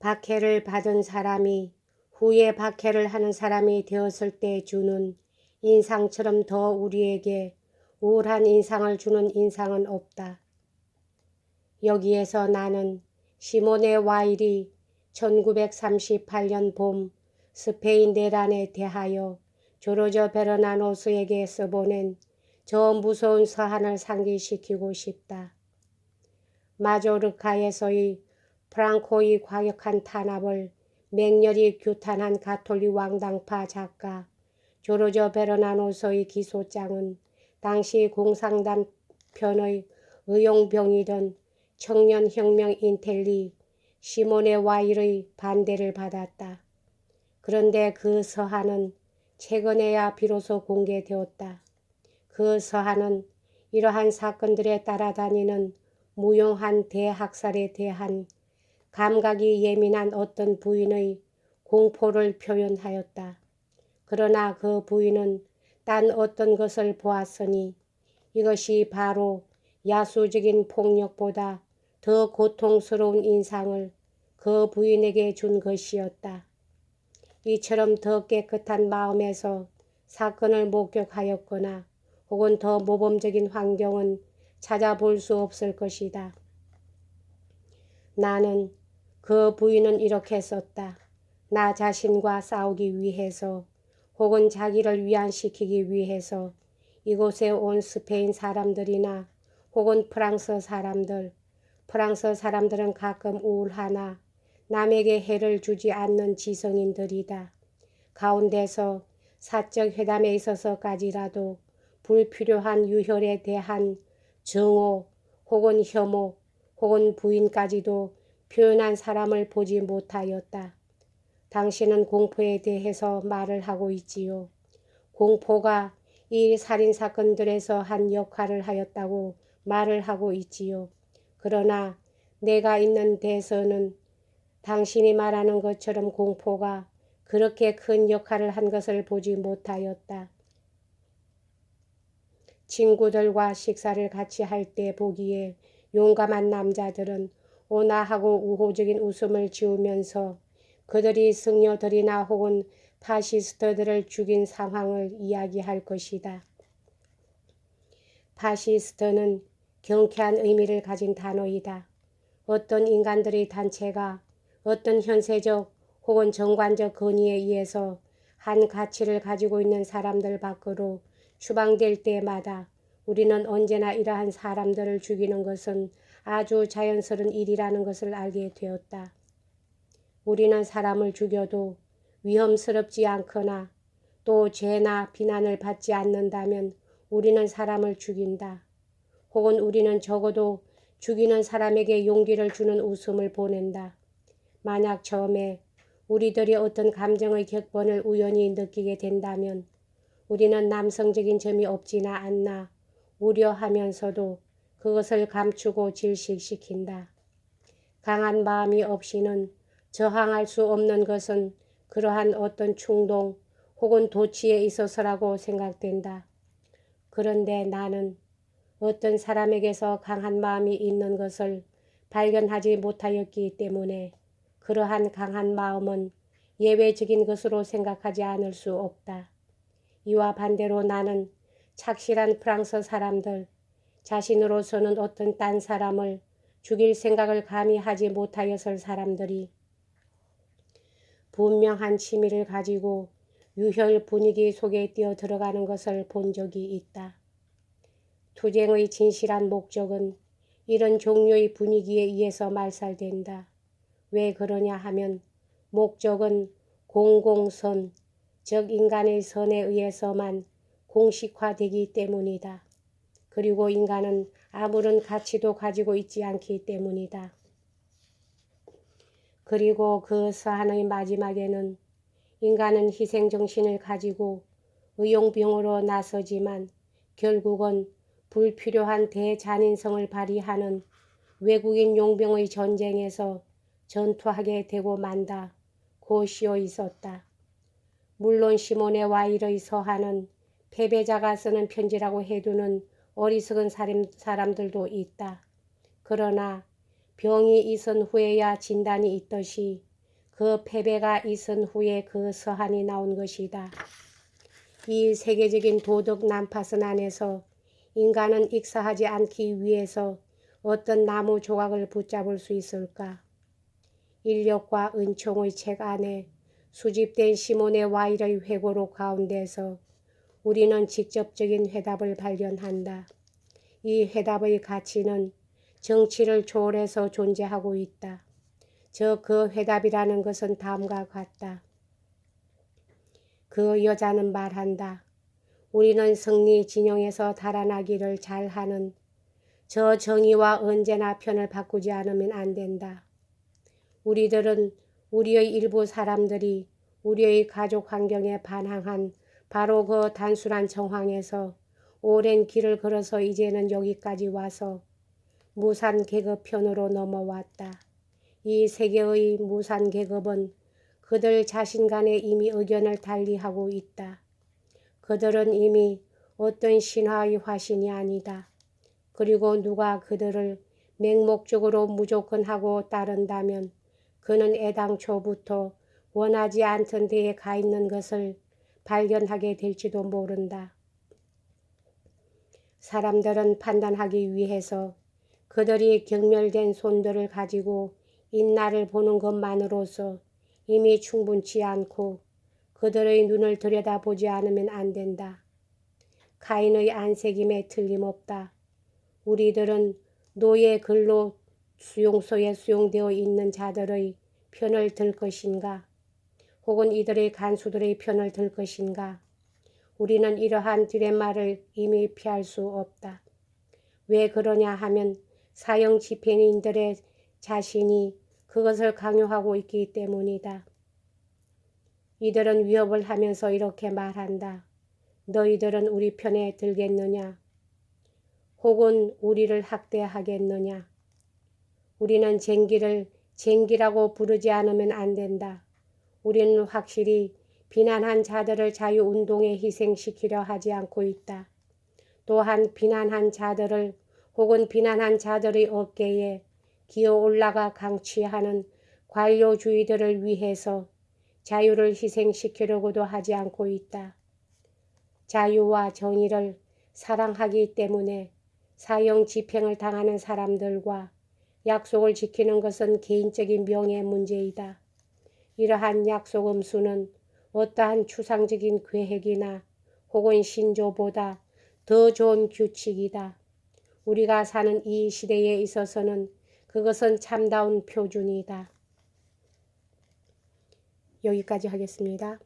박해를 받은 사람이 후에 박해를 하는 사람이 되었을 때 주는 인상처럼 더 우리에게 우울한 인상을 주는 인상은 없다. 여기에서 나는 시몬의 와일이 1938년 봄 스페인 내란에 대하여 조르조 베르나노스에게 써보낸 저 무서운 서한을 상기시키고 싶다. 마조르카에서의 프랑코의 과격한 탄압을 맹렬히 규탄한 가톨릭 왕당파 작가 조르조 베르나노스의 기소장은 당시 공산당 편의 의용병이던 청년혁명 인텔리 시몬의 와일의 반대를 받았다. 그런데 그 서한은 최근에야 비로소 공개되었다. 그 서한은 이러한 사건들에 따라다니는 무용한 대학살에 대한 감각이 예민한 어떤 부인의 공포를 표현하였다. 그러나 그 부인은 딴 어떤 것을 보았으니 이것이 바로 야수적인 폭력보다 더 고통스러운 인상을 그 부인에게 준 것이었다. 이처럼 더 깨끗한 마음에서 사건을 목격하였거나 혹은 더 모범적인 환경은 찾아볼 수 없을 것이다. 나는 그 부인은 이렇게 썼다. 나 자신과 싸우기 위해서 혹은 자기를 위안시키기 위해서 이곳에 온 스페인 사람들이나 혹은 프랑스 사람들은 가끔 우울하나 남에게 해를 주지 않는 지성인들이다. 가운데서 사적 회담에 있어서까지라도 불필요한 유혈에 대한 증오 혹은 혐오 혹은 부인까지도 표현한 사람을 보지 못하였다. 당신은 공포에 대해서 말을 하고 있지요. 공포가 이 살인사건들에서 한 역할을 하였다고 말을 하고 있지요. 그러나 내가 있는 데서는 당신이 말하는 것처럼 공포가 그렇게 큰 역할을 한 것을 보지 못하였다. 친구들과 식사를 같이 할 때 보기에 용감한 남자들은 온화하고 우호적인 웃음을 지으면서 그들이 승려들이나 혹은 파시스트들을 죽인 상황을 이야기할 것이다. 파시스트는 경쾌한 의미를 가진 단어이다. 어떤 인간들의 단체가 어떤 현세적 혹은 정관적 권위에 의해서 한 가치를 가지고 있는 사람들 밖으로 추방될 때마다 우리는 언제나 이러한 사람들을 죽이는 것은 아주 자연스러운 일이라는 것을 알게 되었다. 우리는 사람을 죽여도 위험스럽지 않거나 또 죄나 비난을 받지 않는다면 우리는 사람을 죽인다. 혹은 우리는 적어도 죽이는 사람에게 용기를 주는 웃음을 보낸다. 만약 처음에 우리들이 어떤 감정의 격번을 우연히 느끼게 된다면 우리는 남성적인 점이 없지나 않나 우려하면서도 그것을 감추고 질식시킨다. 강한 마음이 없이는 저항할 수 없는 것은 그러한 어떤 충동 혹은 도취에 있어서라고 생각된다. 그런데 나는 어떤 사람에게서 강한 마음이 있는 것을 발견하지 못하였기 때문에 그러한 강한 마음은 예외적인 것으로 생각하지 않을 수 없다. 이와 반대로 나는 착실한 프랑스 사람들, 자신으로서는 어떤 딴 사람을 죽일 생각을 감히 하지 못하였을 사람들이 분명한 취미를 가지고 유혈 분위기 속에 뛰어 들어가는 것을 본 적이 있다. 투쟁의 진실한 목적은 이런 종류의 분위기에 의해서 말살된다. 왜 그러냐 하면 목적은 공공선, 즉 인간의 선에 의해서만 공식화되기 때문이다. 그리고 인간은 아무런 가치도 가지고 있지 않기 때문이다. 그리고 그 서한의 마지막에는 인간은 희생정신을 가지고 의용병으로 나서지만 결국은 불필요한 대잔인성을 발휘하는 외국인 용병의 전쟁에서 전투하게 되고 만다 고 쓰여 있었다. 물론 시몬의 와일의 서한은 패배자가 쓰는 편지라고 해두는 어리석은 사람들도 있다. 그러나 병이 있은 후에야 진단이 있듯이 그 패배가 있은 후에 그 서한이 나온 것이다. 이 세계적인 도덕 난파선 안에서 인간은 익사하지 않기 위해서 어떤 나무 조각을 붙잡을 수 있을까? 인력과 은총의 책 안에 수집된 시몬의 와일의 회고록 가운데서 우리는 직접적인 회답을 발견한다. 이 회답의 가치는 정치를 초월해서 존재하고 있다. 그 회답이라는 것은 다음과 같다. 그 여자는 말한다. 우리는 승리 진영에서 달아나기를 잘하는 저 정의와 언제나 편을 바꾸지 않으면 안 된다. 우리들은 우리의 일부 사람들이 우리의 가족 환경에 반항한 바로 그 단순한 정황에서 오랜 길을 걸어서 이제는 여기까지 와서 무산계급 편으로 넘어왔다. 이 세계의 무산계급은 그들 자신 간에 이미 의견을 달리하고 있다. 그들은 이미 어떤 신화의 화신이 아니다. 그리고 누가 그들을 맹목적으로 무조건 하고 따른다면 그는 애당초부터 원하지 않던 데에 가 있는 것을 발견하게 될지도 모른다. 사람들은 판단하기 위해서 그들이 경멸된 손들을 가지고 인나를 보는 것만으로서 이미 충분치 않고 그들의 눈을 들여다보지 않으면 안 된다. 가인의 안새김에 틀림없다. 우리들은 노예 근로 수용소에 수용되어 있는 자들의 편을 들 것인가? 혹은 이들의 간수들의 편을 들 것인가? 우리는 이러한 딜레마를 이미 피할 수 없다. 왜 그러냐 하면 사형 집행인들의 자신이 그것을 강요하고 있기 때문이다. 이들은 위협을 하면서 이렇게 말한다. 너희들은 우리 편에 들겠느냐? 혹은 우리를 학대하겠느냐? 우리는 쟁기를 쟁기라고 부르지 않으면 안 된다. 우리는 확실히 비난한 자들을 자유운동에 희생시키려 하지 않고 있다. 또한 비난한 자들을 혹은 비난한 자들의 어깨에 기어 올라가 강취하는 관료주의들을 위해서 자유를 희생시키려고도 하지 않고 있다. 자유와 정의를 사랑하기 때문에 사형 집행을 당하는 사람들과 약속을 지키는 것은 개인적인 명예 문제이다. 이러한 약속 음수는 어떠한 추상적인 계획이나 혹은 신조보다 더 좋은 규칙이다. 우리가 사는 이 시대에 있어서는 그것은 참다운 표준이다. 여기까지 하겠습니다.